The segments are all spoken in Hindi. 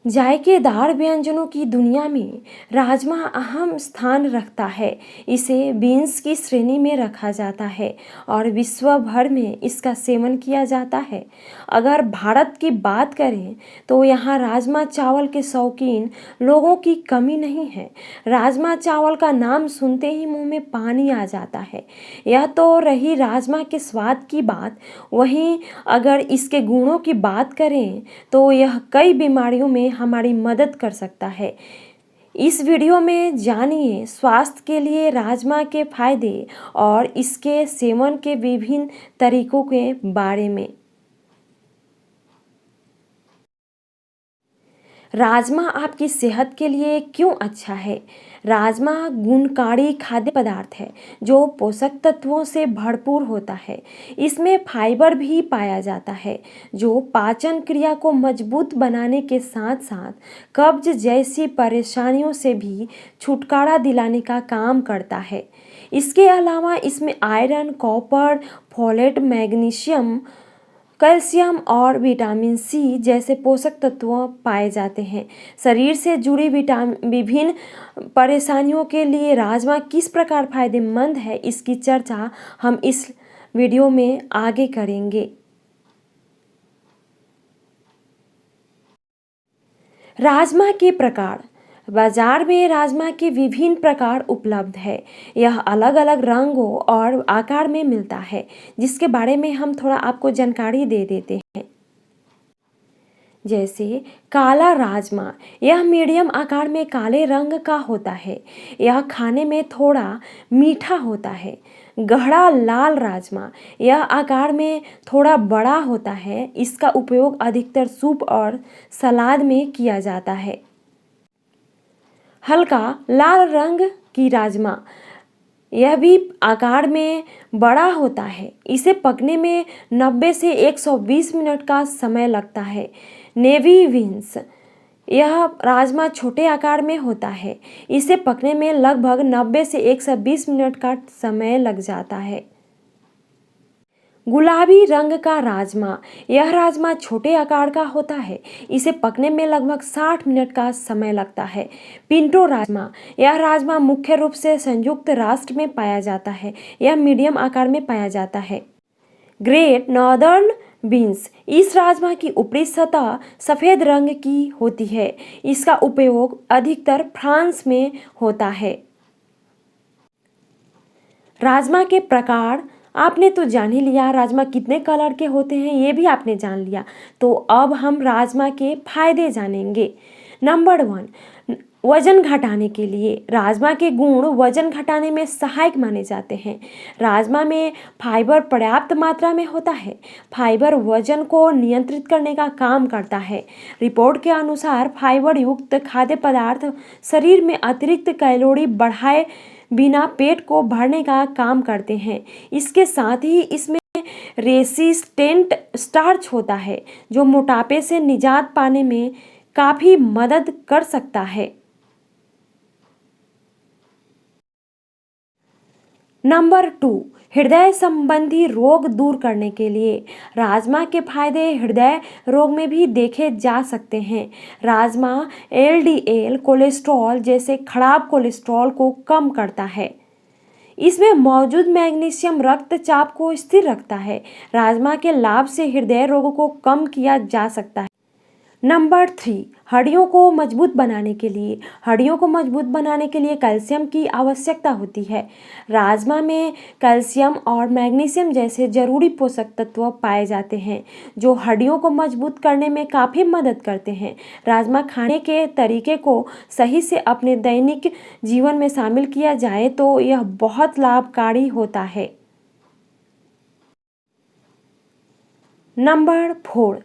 जायकेदार व्यंजनों की दुनिया में राजमा अहम स्थान रखता है। इसे बीन्स की श्रेणी में रखा जाता है और विश्व भर में इसका सेवन किया जाता है। अगर भारत की बात करें तो यहाँ राजमा चावल के शौकीन लोगों की कमी नहीं है। राजमा चावल का नाम सुनते ही मुंह में पानी आ जाता है। यह तो रही राजमा के स्वाद की बात, वहीं अगर इसके गुणों की बात करें तो यह कई बीमारियों में हमारी मदद कर सकता है। इस वीडियो में जानिए स्वास्थ्य के लिए राजमा के फायदे और इसके सेवन के विभिन्न तरीकों के बारे में। राजमा आपकी सेहत के लिए क्यों अच्छा है? राजमा गुणकारी खाद्य पदार्थ है जो पोषक तत्वों से भरपूर होता है। इसमें फाइबर भी पाया जाता है जो पाचन क्रिया को मजबूत बनाने के साथ साथ कब्ज जैसी परेशानियों से भी छुटकारा दिलाने का काम करता है। इसके अलावा इसमें iron, copper, folate, magnesium, calcium और विटामिन सी जैसे पोषक तत्व पाए जाते हैं। शरीर से जुड़ी विभिन्न परेशानियों के लिए राजमा किस प्रकार फायदेमंद है, इसकी चर्चा हम इस वीडियो में आगे करेंगे। राजमा के प्रकार। बाजार में राजमा के विभिन्न प्रकार उपलब्ध है। यह अलग अलग रंगों और आकार में मिलता है, जिसके बारे में हम थोड़ा आपको जानकारी दे देते हैं। जैसे काला राजमा, यह मीडियम आकार में काले रंग का होता है। यह खाने में थोड़ा मीठा होता है। गहरा लाल राजमा, यह आकार में थोड़ा बड़ा होता है। इसका उपयोग अधिकतर सूप और सलाद में किया जाता है। हल्का लाल रंग की राजमा, यह भी आकार में बड़ा होता है। इसे पकने में 90 से 120 मिनट का समय लगता है। नेवी बीन्स, यह राजमा छोटे आकार में होता है। इसे पकने में लगभग 90 से 120 मिनट का समय लग जाता है। गुलाबी रंग का राजमा, यह राजमा छोटे आकार का होता है। इसे पकने में लगभग 60 मिनट का समय लगता है। पिंटो राजमा, यह राजमा मुख्य रूप से संयुक्त राष्ट्र में पाया जाता है। यह मीडियम आकार में पाया जाता है। ग्रेट नॉर्दर्न बीन्स, इस राजमा की ऊपरी सतह सफ़ेद रंग की होती है। इसका उपयोग अधिकतर फ्रांस में होता है। राजमा के प्रकार आपने तो जान ही लिया। राजमा कितने कलर के होते हैं ये भी आपने जान लिया। तो अब हम राजमा के फायदे जानेंगे। नंबर 1, वजन घटाने के लिए। राजमा के गुण वजन घटाने में सहायक माने जाते हैं। राजमा में फाइबर पर्याप्त मात्रा में होता है। फाइबर वजन को नियंत्रित करने का काम करता है। रिपोर्ट के अनुसार फाइबर युक्त खाद्य पदार्थ शरीर में अतिरिक्त कैलोरी बढ़ाए बिना पेट को भरने का काम करते हैं। इसके साथ ही इसमें रेसिस्टेंट स्टार्च होता है जो मोटापे से निजात पाने में काफ़ी मदद कर सकता है। नंबर 2, हृदय संबंधी रोग दूर करने के लिए। राजमा के फायदे हृदय रोग में भी देखे जा सकते हैं। राजमा एलडीएल कोलेस्ट्रॉल जैसे खराब कोलेस्ट्रॉल को कम करता है। इसमें मौजूद मैग्नीशियम रक्तचाप को स्थिर रखता है। राजमा के लाभ से हृदय रोगों को कम किया जा सकता है। नंबर 3, हड्डियों को मजबूत बनाने के लिए। हड्डियों को मजबूत बनाने के लिए कैल्शियम की आवश्यकता होती है। राजमा में कैल्शियम और मैग्नीशियम जैसे जरूरी पोषक तत्व पाए जाते हैं जो हड्डियों को मजबूत करने में काफ़ी मदद करते हैं। राजमा खाने के तरीके को सही से अपने दैनिक जीवन में शामिल किया जाए तो यह बहुत लाभकारी होता है। नंबर 4,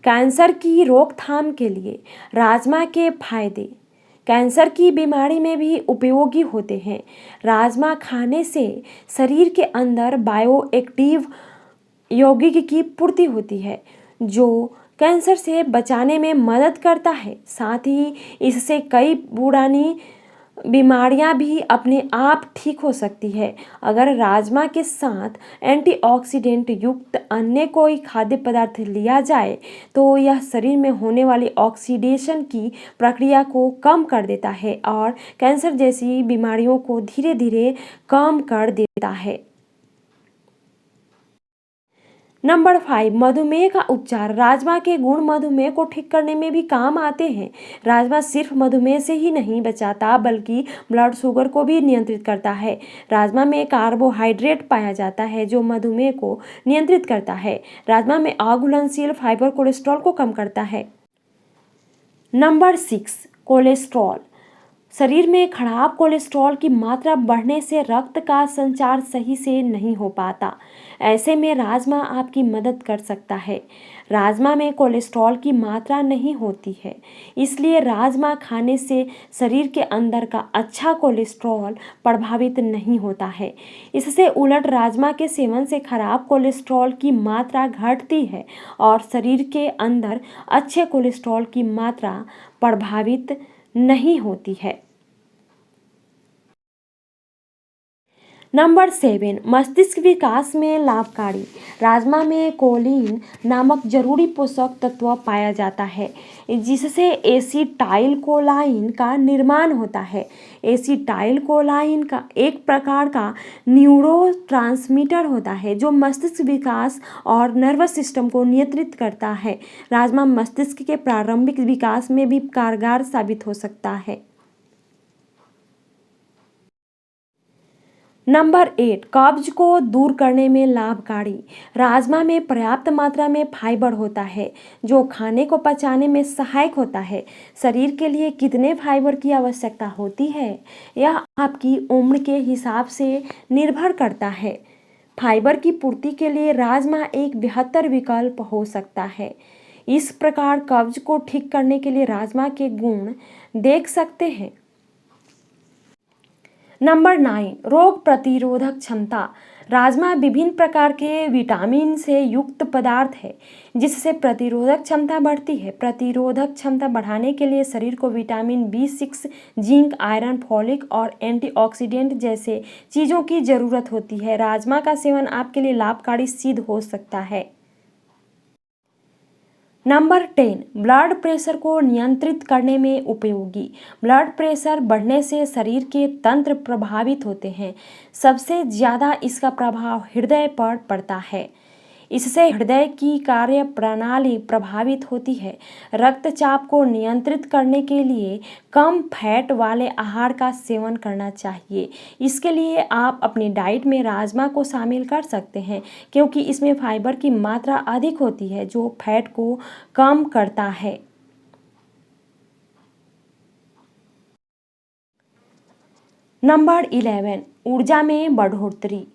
कैंसर की रोकथाम के लिए। राजमा के फायदे कैंसर की बीमारी में भी उपयोगी होते हैं। राजमा खाने से शरीर के अंदर बायोएक्टिव यौगिक की पूर्ति होती है जो कैंसर से बचाने में मदद करता है। साथ ही इससे कई पुरानी बीमारियां भी अपने आप ठीक हो सकती है। अगर राजमा के साथ एंटीऑक्सीडेंट युक्त अन्य कोई खाद्य पदार्थ लिया जाए तो यह शरीर में होने वाली ऑक्सीडेशन की प्रक्रिया को कम कर देता है और कैंसर जैसी बीमारियों को धीरे धीरे कम कर देता है। नंबर 5, मधुमेह का उपचार। राजमा के गुण मधुमेह को ठीक करने में भी काम आते हैं। राजमा सिर्फ मधुमेह से ही नहीं बचाता बल्कि ब्लड शुगर को भी नियंत्रित करता है। राजमा में कार्बोहाइड्रेट पाया जाता है जो मधुमेह को नियंत्रित करता है। राजमा में अघुलनशील फाइबर कोलेस्ट्रॉल को कम करता है। Number 6, cholesterol. शरीर में खराब कोलेस्ट्रॉल की मात्रा बढ़ने से रक्त का संचार सही से नहीं हो पाता। ऐसे में राजमा आपकी मदद कर सकता है। राजमा में कोलेस्ट्रॉल की मात्रा नहीं होती है, इसलिए राजमा खाने से शरीर के अंदर का अच्छा कोलेस्ट्रॉल प्रभावित नहीं होता है। इससे उलट राजमा के सेवन से खराब कोलेस्ट्रॉल की मात्रा घटती है और शरीर के अंदर अच्छे कोलेस्ट्रॉल की मात्रा प्रभावित नहीं होती है। नंबर 7, मस्तिष्क विकास में लाभकारी। राजमा में कोलिन नामक जरूरी पोषक तत्व पाया जाता है जिससे एसिटाइल कोलाइन का निर्माण होता है। एसिटाइल कोलाइन का एक प्रकार का न्यूरोट्रांसमीटर होता है जो मस्तिष्क विकास और नर्वस सिस्टम को नियंत्रित करता है। राजमा मस्तिष्क के प्रारंभिक विकास में भी कारगर साबित हो सकता है। नंबर 8, कब्ज को दूर करने में लाभकारी। राजमा में पर्याप्त मात्रा में फाइबर होता है जो खाने को पचाने में सहायक होता है। शरीर के लिए कितने फाइबर की आवश्यकता होती है यह आपकी उम्र के हिसाब से निर्भर करता है। फाइबर की पूर्ति के लिए राजमा एक बेहतर विकल्प हो सकता है। इस प्रकार कब्ज को ठीक करने के लिए राजमा के गुण देख सकते हैं। नंबर 9, रोग प्रतिरोधक क्षमता। राजमा विभिन्न प्रकार के विटामिन से युक्त पदार्थ है जिससे प्रतिरोधक क्षमता बढ़ती है। प्रतिरोधक क्षमता बढ़ाने के लिए शरीर को vitamin B6, zinc, iron, folic और एंटीऑक्सीडेंट जैसे चीज़ों की ज़रूरत होती है। राजमा का सेवन आपके लिए लाभकारी सिद्ध हो सकता है। नंबर 10, ब्लड प्रेशर को नियंत्रित करने में उपयोगी। ब्लड प्रेशर बढ़ने से शरीर के तंत्र प्रभावित होते हैं। सबसे ज़्यादा इसका प्रभाव हृदय पर पड़ता है। इससे हृदय की कार्य प्रणाली प्रभावित होती है। रक्तचाप को नियंत्रित करने के लिए कम फैट वाले आहार का सेवन करना चाहिए। इसके लिए आप अपनी डाइट में राजमा को शामिल कर सकते हैं क्योंकि इसमें फाइबर की मात्रा अधिक होती है जो फैट को कम करता है। नंबर 11, ऊर्जा में बढ़ोतरी।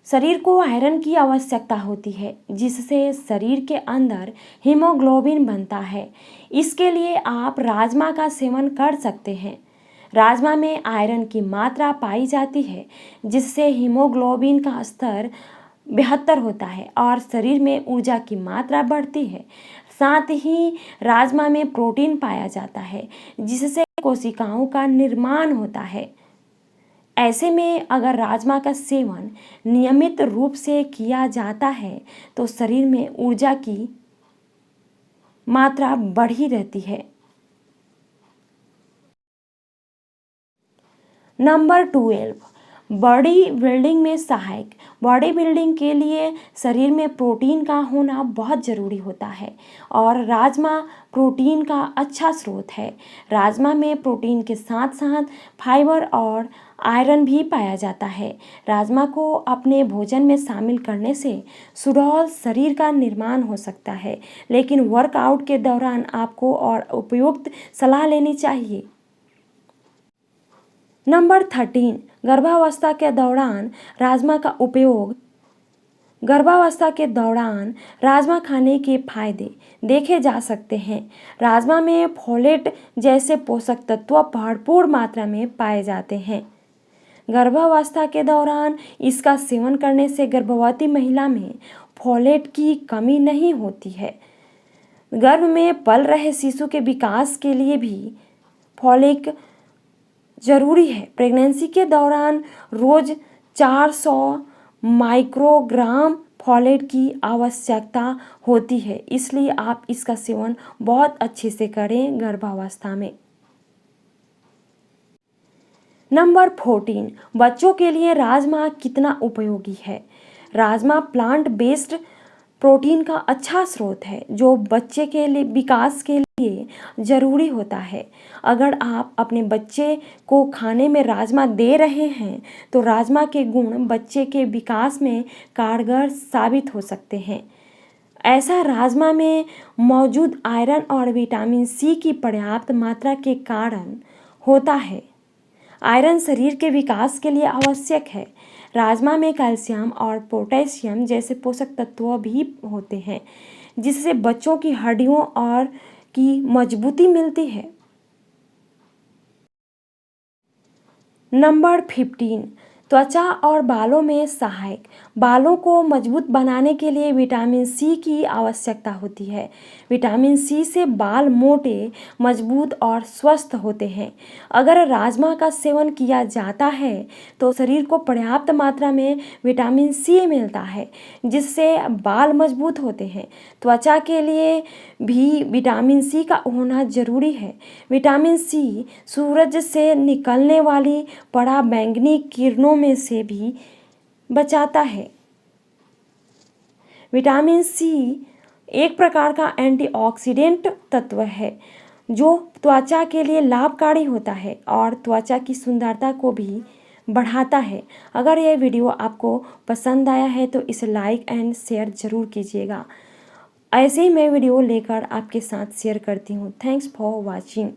शरीर को आयरन की आवश्यकता होती है जिससे शरीर के अंदर हीमोग्लोबिन बनता है। इसके लिए आप राजमा का सेवन कर सकते हैं। राजमा में आयरन की मात्रा पाई जाती है जिससे हीमोग्लोबिन का स्तर बेहतर होता है और शरीर में ऊर्जा की मात्रा बढ़ती है। साथ ही राजमा में प्रोटीन पाया जाता है जिससे कोशिकाओं का निर्माण होता है। ऐसे में अगर राजमा का सेवन नियमित रूप से किया जाता है तो शरीर में ऊर्जा की मात्रा बढ़ी रहती है। नंबर 12, बॉडी बिल्डिंग में सहायक। बॉडी बिल्डिंग के लिए शरीर में प्रोटीन का होना बहुत ज़रूरी होता है और राजमा प्रोटीन का अच्छा स्रोत है। राजमा में प्रोटीन के साथ साथ फाइबर और आयरन भी पाया जाता है। राजमा को अपने भोजन में शामिल करने से सुडौल शरीर का निर्माण हो सकता है, लेकिन वर्कआउट के दौरान आपको और उपयुक्त सलाह लेनी चाहिए। नंबर 13, गर्भावस्था के दौरान राजमा का उपयोग। गर्भावस्था के दौरान राजमा खाने के फायदे देखे जा सकते हैं। राजमा में फोलेट जैसे पोषक तत्व भरपूर मात्रा में पाए जाते हैं। गर्भावस्था के दौरान इसका सेवन करने से गर्भवती महिला में फोलेट की कमी नहीं होती है। गर्भ में पल रहे शिशु के विकास के लिए भी फोलिक ज़रूरी है। प्रेगनेंसी के दौरान रोज़ 400 माइक्रोग्राम फॉलेट की आवश्यकता होती है, इसलिए आप इसका सेवन बहुत अच्छे से करें गर्भावस्था में। नंबर 14, बच्चों के लिए राजमा कितना उपयोगी है। राजमा प्लांट बेस्ड प्रोटीन का अच्छा स्रोत है जो बच्चे के लिए विकास के लिए ज़रूरी होता है। अगर आप अपने बच्चे को खाने में राजमा दे रहे हैं तो राजमा के गुण बच्चे के विकास में कारगर साबित हो सकते हैं। ऐसा राजमा में मौजूद आयरन और विटामिन सी की पर्याप्त मात्रा के कारण होता है। आयरन शरीर के विकास के लिए आवश्यक है। राजमा में कैल्शियम और पोटेशियम जैसे पोषक तत्व भी होते हैं जिससे बच्चों की हड्डियों और की मजबूती मिलती है। नंबर 15, त्वचा और बालों में सहायक। बालों को मजबूत बनाने के लिए विटामिन सी की आवश्यकता होती है। विटामिन सी से बाल मोटे, मजबूत और स्वस्थ होते हैं। अगर राजमा का सेवन किया जाता है तो शरीर को पर्याप्त मात्रा में विटामिन सी मिलता है जिससे बाल मजबूत होते हैं। त्वचा के लिए भी विटामिन सी का होना जरूरी है। विटामिन सी सूरज से निकलने वाली पराबैंगनी किरणों में से भी बचाता है। विटामिन सी एक प्रकार का एंटीऑक्सीडेंट तत्व है जो त्वचा के लिए लाभकारी होता है और त्वचा की सुंदरता को भी बढ़ाता है। अगर यह वीडियो आपको पसंद आया है तो इसे लाइक एंड शेयर ज़रूर कीजिएगा। ऐसे ही मैं वीडियो लेकर आपके साथ शेयर करती हूँ। Thanks for watching.